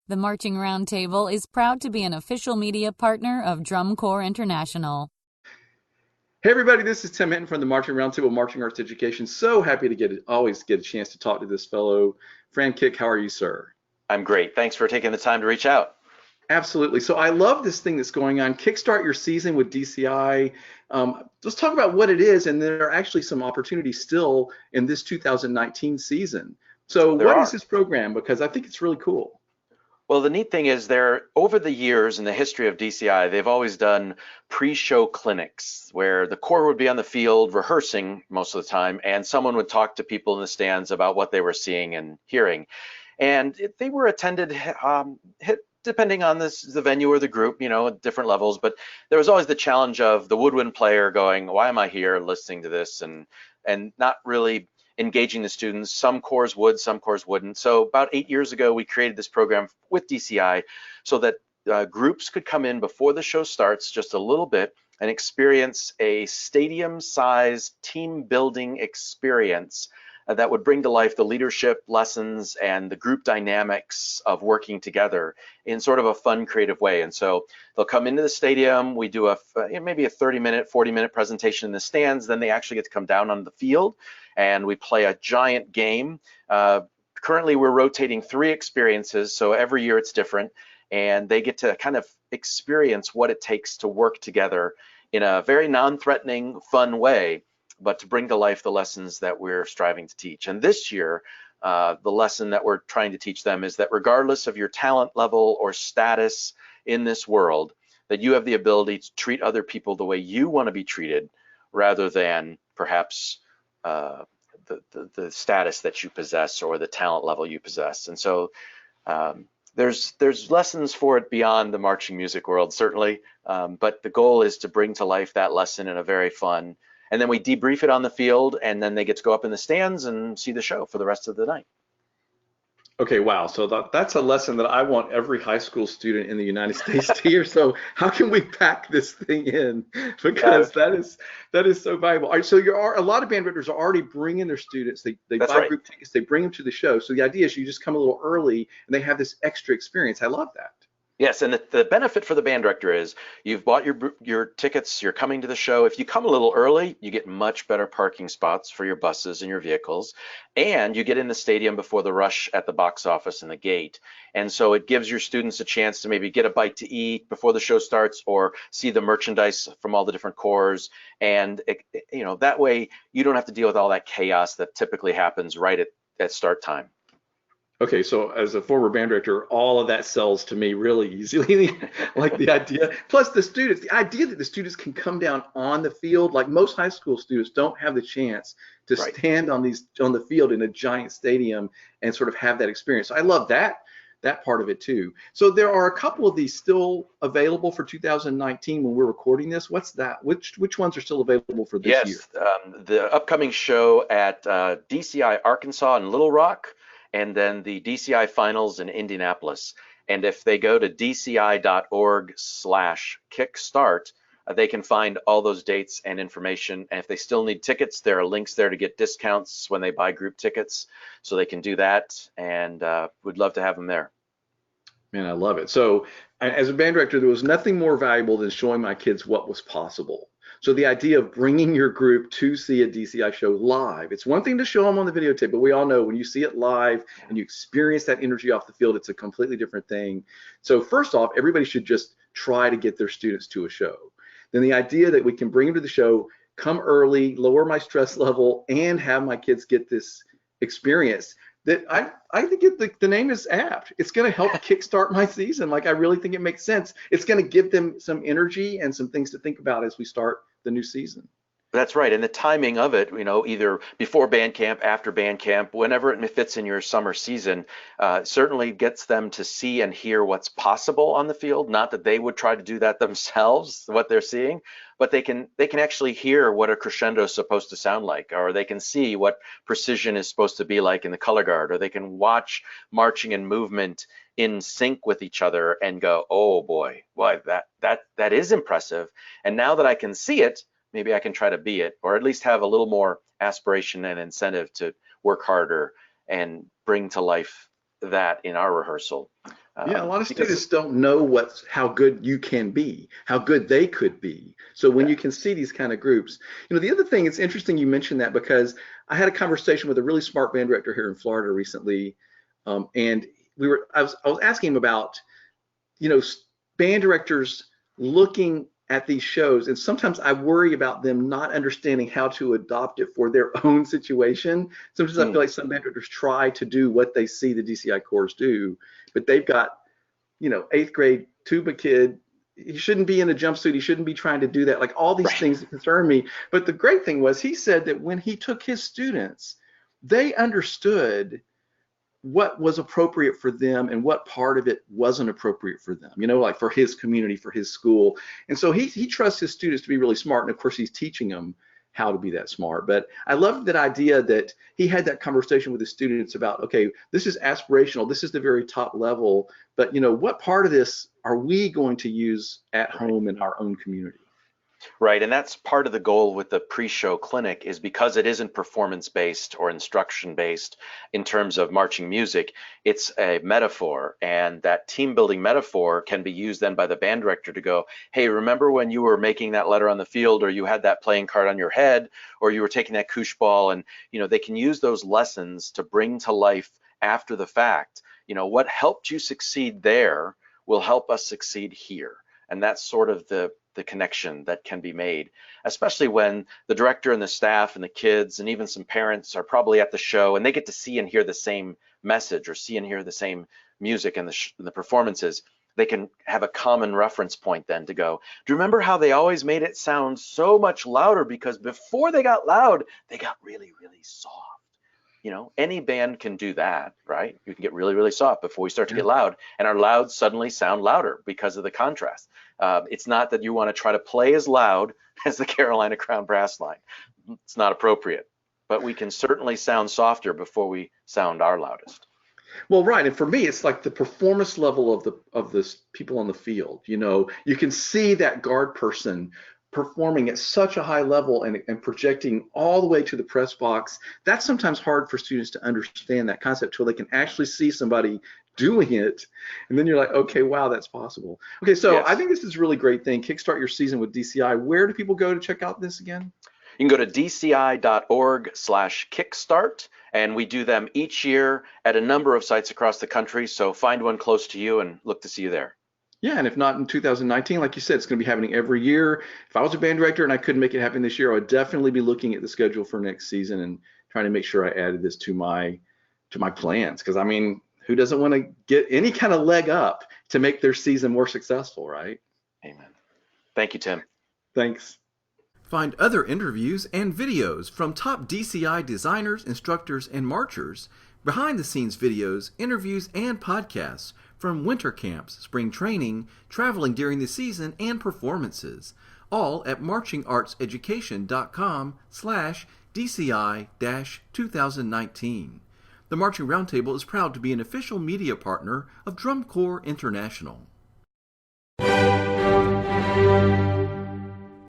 The Marching Roundtable is proud to be an official media partner of Drum Corps International. Hey everybody, this is Tim Hinton from the Marching Roundtable Marching Arts Education. So happy to always get a chance to talk to this fellow. Fran Kick, how are you, sir? I'm great. Thanks for taking the time to reach out. Absolutely. So I love this thing that's going on. Kickstart your season with DCI. Let's talk about what it is, and there are actually some opportunities still in this 2019 season. So There what is are. this program? Because I think it's really cool. Well, the neat thing is over the years in the history of DCI, they've always done pre-show clinics where the Corps would be on the field rehearsing most of the time, and someone would talk to people in the stands about what they were seeing and hearing. And they were attended, depending on the venue or the group, at different levels. But there was always the challenge of the woodwind player going, "Why am I here listening to this?" and not really engaging the students. Some corps would, some corps wouldn't. So about 8 years ago, we created this program with DCI so that groups could come in before the show starts just a little bit and experience a stadium-sized team building experience that would bring to life the leadership lessons and the group dynamics of working together in sort of a fun, creative way. And so they'll come into the stadium, we do maybe a 30-minute, 40-minute presentation in the stands, then they actually get to come down on the field and we play a giant game. Currently, we're rotating 3 experiences, so every year it's different, and they get to kind of experience what it takes to work together in a very non-threatening, fun way, but to bring to life the lessons that we're striving to teach. And this year, the lesson that we're trying to teach them is that regardless of your talent level or status in this world, that you have the ability to treat other people the way you want to be treated, rather than perhaps the status that you possess or the talent level you possess. And so there's lessons for it beyond the marching music world, certainly, but the goal is to bring to life that lesson in a very fun, and then we debrief it on the field, and then they get to go up in the stands and see the show for the rest of the night. Okay, wow. So that's a lesson that I want every high school student in the United States to hear. So how can we pack this thing in? Because that is so valuable. All right, so a lot of band directors are already bringing their students. They That's buy right. group tickets. They bring them to the show. So the idea is you just come a little early and they have this extra experience. I love that. Yes, and the benefit for the band director is you've bought your tickets, you're coming to the show. If you come a little early, you get much better parking spots for your buses and your vehicles, and you get in the stadium before the rush at the box office and the gate. And so it gives your students a chance to maybe get a bite to eat before the show starts, or see the merchandise from all the different corps. And that way you don't have to deal with all that chaos that typically happens right at start time. Okay, so as a former band director, all of that sells to me really easily. Like the idea, plus the idea that the students can come down on the field, like most high school students don't have the chance to Right. stand on the field in a giant stadium and sort of have that experience. So I love that part of it too. So there are a couple of these still available for 2019 when we're recording this. What's that? Which ones are still available for this year? Yes, the upcoming show at DCI Arkansas and Little Rock, and then the DCI finals in Indianapolis. And if they go to dci.org/kickstart, they can find all those dates and information. And if they still need tickets, there are links there to get discounts when they buy group tickets, so they can do that. And we'd love to have them there. Man, I love it. So as a band director, there was nothing more valuable than showing my kids what was possible. So the idea of bringing your group to see a DCI show live, it's one thing to show them on the videotape, but we all know when you see it live and you experience that energy off the field, it's a completely different thing. So first off, everybody should just try to get their students to a show. Then the idea that we can bring them to the show, come early, lower my stress level, and have my kids get this experience, that I think the name is apt. It's going to help kickstart my season. Like, I really think it makes sense. It's going to give them some energy and some things to think about as we start the new season. That's right, and the timing of it, either before band camp, after band camp, whenever it fits in your summer season, certainly gets them to see and hear what's possible on the field. Not that they would try to do that themselves, what they're seeing, but they can actually hear what a crescendo is supposed to sound like, or they can see what precision is supposed to be like in the color guard, or they can watch marching and movement in sync with each other and go, "Oh boy, that is impressive." And now that I can see it, maybe I can try to be it, or at least have a little more aspiration and incentive to work harder and bring to life that in our rehearsal. Yeah, a lot of students don't know how good you can be, how good they could be. So when you can see these kind of groups, the other thing, it's interesting you mentioned that, because I had a conversation with a really smart band director here in Florida recently, and I was asking him about, band directors looking at these shows, and sometimes I worry about them not understanding how to adopt it for their own situation. Sometimes I feel like some band directors try to do what they see the DCI corps do, but they've got, 8th grade tuba kid. He shouldn't be in a jumpsuit. He shouldn't be trying to do that. Like all these things that concern me. But the great thing was, he said that when he took his students, they understood what was appropriate for them and what part of it wasn't appropriate for them, like for his community, for his school. And so he trusts his students to be really smart. And of course, he's teaching them how to be that smart. But I love that idea that he had that conversation with his students about, okay, this is aspirational. This is the very top level. But, what part of this are we going to use at home in our own community? Right, and that's part of the goal with the pre-show clinic, is because it isn't performance-based or instruction-based in terms of marching music, it's a metaphor, and that team-building metaphor can be used then by the band director to go, hey, remember when you were making that letter on the field, or you had that playing card on your head, or you were taking that koosh ball, and they can use those lessons to bring to life after the fact. What helped you succeed there will help us succeed here, and that's sort of the connection that can be made, especially when the director and the staff and the kids and even some parents are probably at the show and they get to see and hear the same message or see and hear the same music and the performances. They can have a common reference point then to go, do you remember how they always made it sound so much louder, because before they got loud, they got really, really soft. Any band can do that, right? You can get really, really soft before we start to get loud, and our louds suddenly sound louder because of the contrast. It's not that you want to try to play as loud as the Carolina Crown Brass Line. It's not appropriate, but we can certainly sound softer before we sound our loudest. Well, right, and for me, it's like the performance level of the people on the field. You can see that guard person performing at such a high level and projecting all the way to the press box. That's sometimes hard for students to understand that concept till they can actually see somebody doing it, and then you're like, okay, wow, that's possible. Okay, so yes. I think this is a really great thing. Kickstart your season with DCI. Where do people go to check out this again? You can go to dci.org/kickstart, and we do them each year at a number of sites across the country, so find one close to you and look to see you there. Yeah, and if not in 2019, like you said, it's going to be happening every year. If I was a band director and I couldn't make it happen this year, I would definitely be looking at the schedule for next season and trying to make sure I added this to my plans. Because I mean, who doesn't want to get any kind of leg up to make their season more successful, right? Amen. Thank you, Tim. Thanks. Find other interviews and videos from top DCI designers, instructors, and marchers, behind-the-scenes videos, interviews, and podcasts from winter camps, spring training, traveling during the season, and performances, all at marchingartseducation.com/DCI-2019. The Marching Roundtable is proud to be an official media partner of Drum Corps International.